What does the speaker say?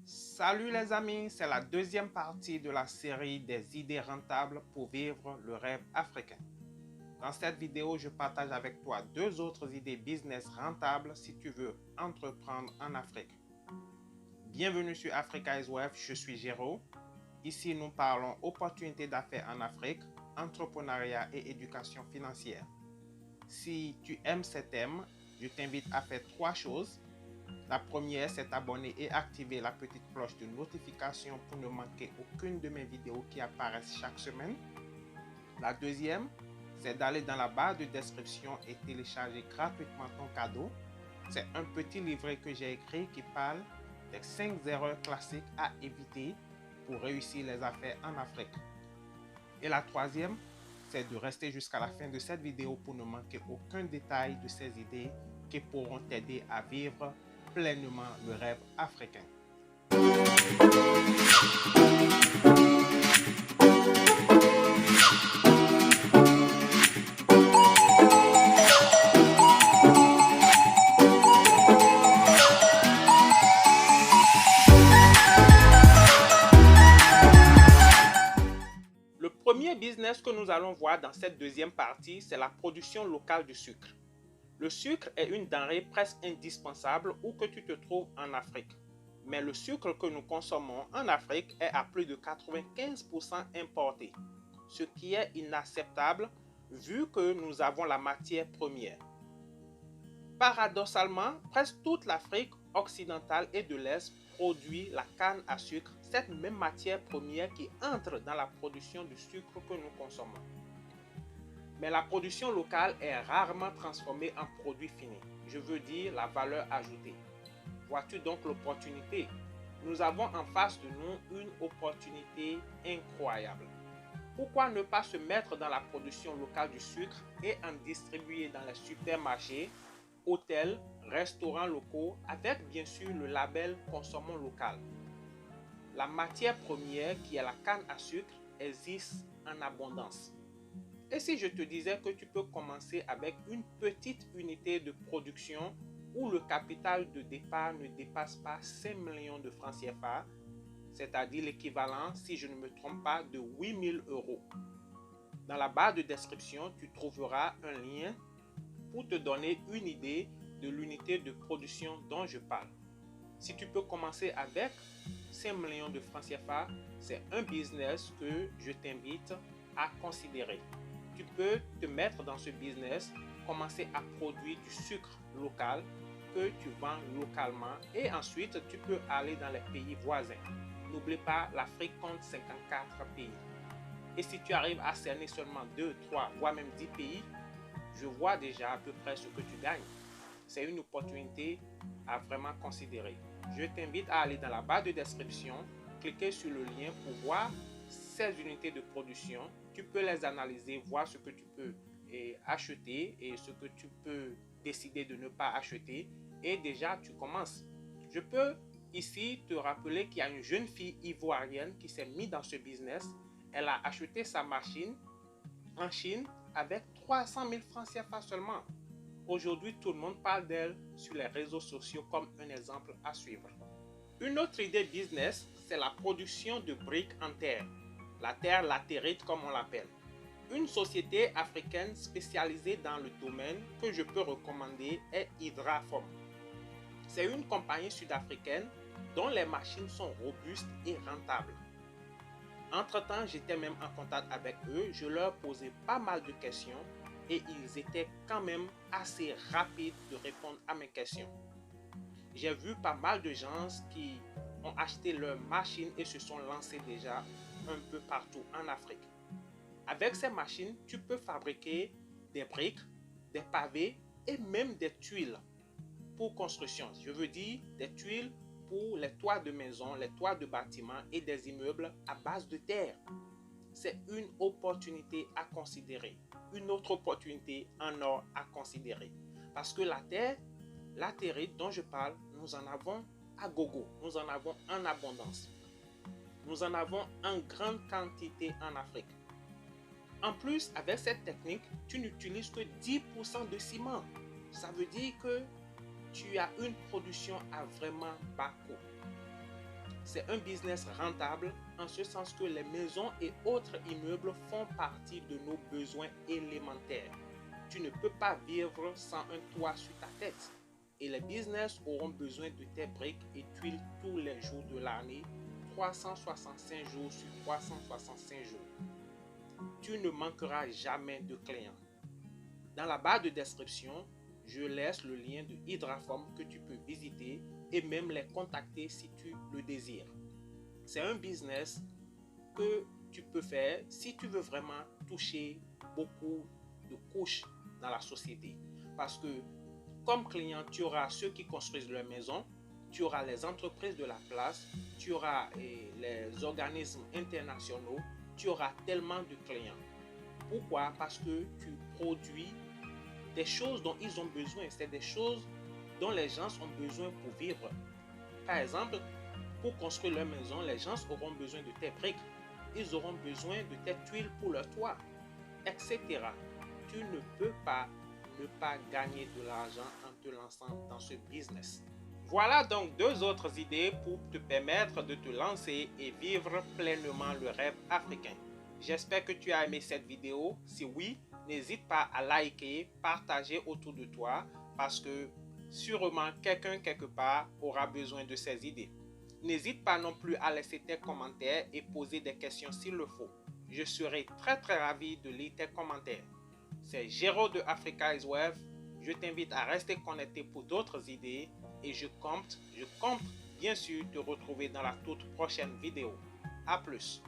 Salut les amis, c'est la deuxième partie de la série des idées rentables pour vivre le rêve africain. Dans cette vidéo, je partage avec toi deux autres idées business rentables si tu veux entreprendre en Afrique. Bienvenue sur Africa is Wealth, je suis Géraud. Ici, nous parlons opportunités d'affaires en Afrique, entrepreneuriat et éducation financière. Si tu aimes ces thèmes, je t'invite à faire trois choses. La première, c'est t'abonner et activer la petite cloche de notification pour ne manquer aucune de mes vidéos qui apparaissent chaque semaine. La deuxième, c'est d'aller dans la barre de description et télécharger gratuitement ton cadeau. C'est un petit livret que j'ai écrit qui parle des 5 erreurs classiques à éviter pour réussir les affaires en Afrique. Et la troisième, c'est de rester jusqu'à la fin de cette vidéo pour ne manquer aucun détail de ces idées qui pourront t'aider à vivre pleinement le rêve africain. Le premier business que nous allons voir dans cette deuxième partie, c'est la production locale du sucre. Le sucre est une denrée presque indispensable où que tu te trouves en Afrique. Mais le sucre que nous consommons en Afrique est à plus de 95% importé, ce qui est inacceptable vu que nous avons la matière première. Paradoxalement, presque toute l'Afrique occidentale et de l'Est produit la canne à sucre, cette même matière première qui entre dans la production du sucre que nous consommons. Mais la production locale est rarement transformée en produit fini. Je veux dire la valeur ajoutée. Vois-tu donc l'opportunité? Nous avons en face de nous une opportunité incroyable. Pourquoi ne pas se mettre dans la production locale du sucre et en distribuer dans les supermarchés, hôtels, restaurants locaux avec bien sûr le label Consommons local? La matière première qui est la canne à sucre existe en abondance. Et si je te disais que tu peux commencer avec une petite unité de production où le capital de départ ne dépasse pas 5 millions de francs CFA, c'est-à-dire l'équivalent, si je ne me trompe pas, de 8 000 euros. Dans la barre de description, tu trouveras un lien pour te donner une idée de l'unité de production dont je parle. Si tu peux commencer avec 5 millions de francs CFA, c'est un business que je t'invite à considérer. Tu peux te mettre dans ce business, commencer à produire du sucre local que tu vends localement et ensuite tu peux aller dans les pays voisins. N'oublie pas, l'Afrique compte 54 pays. Et si tu arrives à cerner seulement 2, 3, voire même 10 pays, je vois déjà à peu près ce que tu gagnes. C'est une opportunité à vraiment considérer. Je t'invite à aller dans la barre de description, cliquer sur le lien pour voir ces unités de production. Tu peux les analyser, voir ce que tu peux acheter et ce que tu peux décider de ne pas acheter. Et déjà, tu commences. Je peux ici te rappeler qu'il y a une jeune fille ivoirienne qui s'est mise dans ce business. Elle a acheté sa machine en Chine avec 300 000 francs CFA seulement. Aujourd'hui, tout le monde parle d'elle sur les réseaux sociaux comme un exemple à suivre. Une autre idée business, c'est la production de briques en terre. La terre latérite comme on l'appelle. Une société africaine spécialisée dans le domaine que je peux recommander est Hydraform. C'est une compagnie sud-africaine dont les machines sont robustes et rentables. Entre-temps, j'étais même en contact avec eux, je leur posais pas mal de questions et ils étaient quand même assez rapides de répondre à mes questions. J'ai vu pas mal de gens qui ont acheté leurs machines et se sont lancés déjà un peu partout en Afrique. Avec ces machines, tu peux fabriquer des briques, des pavés et même des tuiles pour construction. Je veux dire des tuiles pour les toits de maisons, les toits de bâtiments et des immeubles à base de terre. C'est une opportunité à considérer. Une autre opportunité en or à considérer. Parce que la terre, latérite dont je parle, nous en avons à gogo. Nous en avons en abondance. Nous en avons en grande quantité en Afrique. En plus, avec cette technique, tu n'utilises que 10% de ciment. Ça veut dire que tu as une production à vraiment bas coût. c'est un business rentable en ce sens que les maisons et autres immeubles font partie de nos besoins élémentaires. Tu ne peux pas vivre sans un toit sur ta tête. Et les business auront besoin de tes briques et tuiles tous les jours de l'année, 365 jours sur 365 jours. Tu ne manqueras jamais de clients. Dans la barre de description, je laisse le lien de Hydraform que tu peux visiter et même les contacter si tu le désires. C'est un business que tu peux faire si tu veux vraiment toucher beaucoup de couches dans la société. Parce que comme client, tu auras ceux qui construisent leur maison, tu auras les entreprises de la place, tu auras les organismes internationaux, tu auras tellement de clients. Pourquoi? Parce que tu produis des choses dont ils ont besoin. C'est des choses dont les gens ont besoin pour vivre. Par exemple, pour construire leur maison, les gens auront besoin de tes briques. Ils auront besoin de tes tuiles pour leur toit, etc. Tu ne peux pas ne pas gagner de l'argent en te lançant dans ce business. Voilà donc 2 autres idées pour te permettre de te lancer et vivre pleinement le rêve africain. J'espère que tu as aimé cette vidéo. Si oui, n'hésite pas à liker, partager autour de toi parce que sûrement quelqu'un quelque part aura besoin de ces idées. N'hésite pas non plus à laisser tes commentaires et poser des questions s'il le faut. Je serai très ravi de lire tes commentaires. C'est Géraud de Africa is Wealth. Je t'invite à rester connecté pour d'autres idées et je compte bien sûr te retrouver dans la toute prochaine vidéo. À plus.